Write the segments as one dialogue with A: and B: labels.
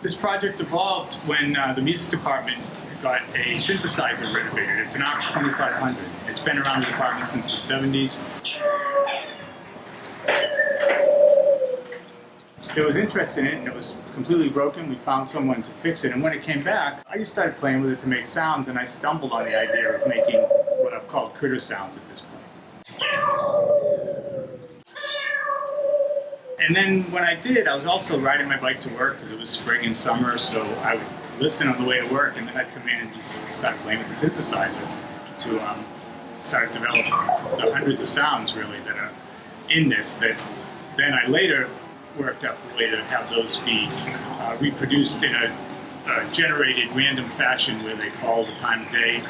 A: This project evolved when the music department got a synthesizer renovated. It's an ARC 2500. It's been around the department since the 70s. There was interest in it, and it was completely broken. We found someone to fix it, and when it came back, I just started playing with it to make sounds, and I stumbled on the idea of making what I've called critter sounds at this point. And then when I did, I was also riding my bike to work because it was spring and summer, so I would listen on the way to work, and then I'd come in and just start playing with the synthesizer to start developing the hundreds of sounds, really, that are in this, that then I later worked out the way to have those be reproduced in a generated random fashion where they follow the time of day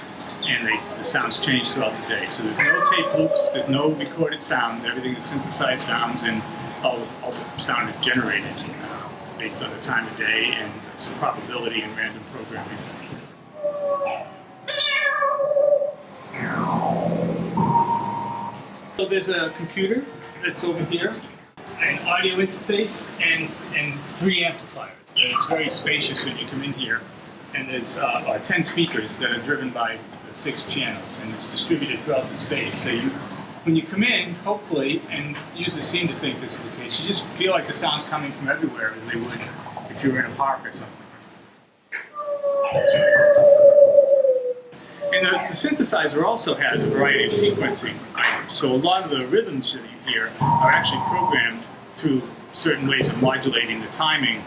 A: and the sounds change throughout the day. So there's no tape loops, there's no recorded sounds, everything is synthesized sounds, and all the sound is generated based on the time of day and some probability and random programming. So there's a computer that's over here, an audio interface, and 3 amplifiers. And it's very spacious when you come in here. And there's 10 speakers that are driven by the 6 channels, and it's distributed throughout the space. So when you come in, hopefully, and users seem to think this is the case, you just feel like the sound's coming from everywhere as they would if you were in a park or something. And the synthesizer also has a variety of sequencing items. So a lot of the rhythms that you hear are actually programmed through certain ways of modulating the timing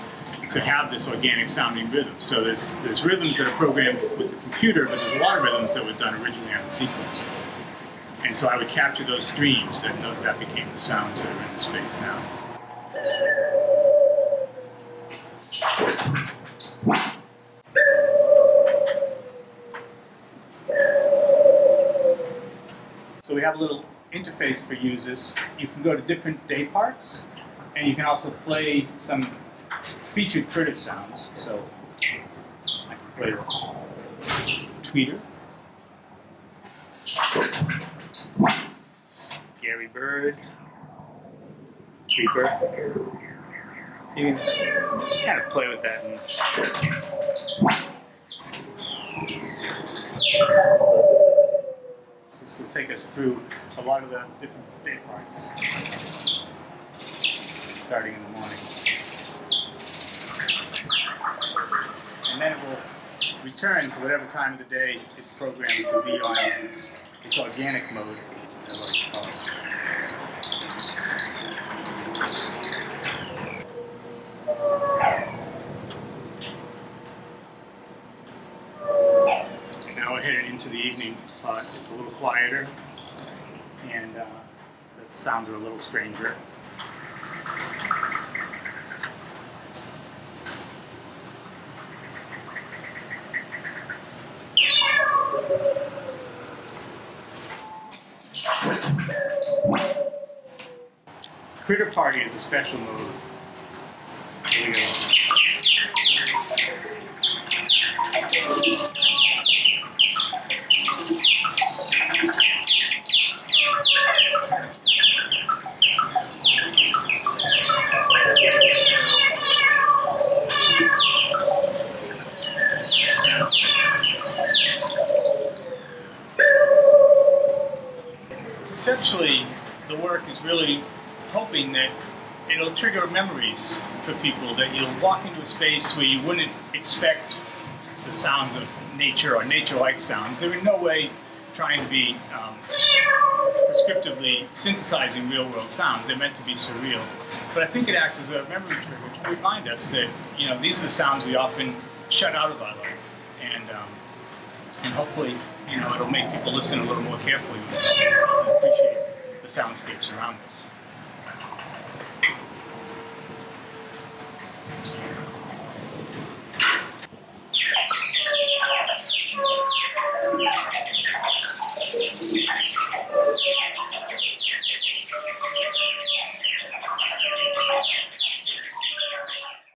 A: to have this organic sounding rhythm. So there's rhythms that are programmed with the computer, but there's a lot of rhythms that were done originally on the sequencer. And so I would capture those streams, and that became the sounds that are in the space now. So we have a little interface for users. You can go to different day parts, and you can also play some featured critter sounds. So I can play the tweeter, Gary Bird, Creeper. You can kind of play with that. This will take us through a lot of the different day parts, starting in the morning. And then it will return to whatever time of the day it's programmed to be on its organic mode, is what I like to call it. And now we're headed into the evening. It's a little quieter, and the sounds are a little stranger. Critter Party is a special mode. Here we go. Conceptually, the work is really hoping that it'll trigger memories for people, that you'll walk into a space where you wouldn't expect the sounds of nature or nature-like sounds. They're in no way trying to be prescriptively synthesizing real-world sounds. They're meant to be surreal. But I think it acts as a memory trigger to remind us that, these are the sounds we often shut out of our life. And hopefully, it'll make people listen a little more carefully and appreciate the soundscapes around us.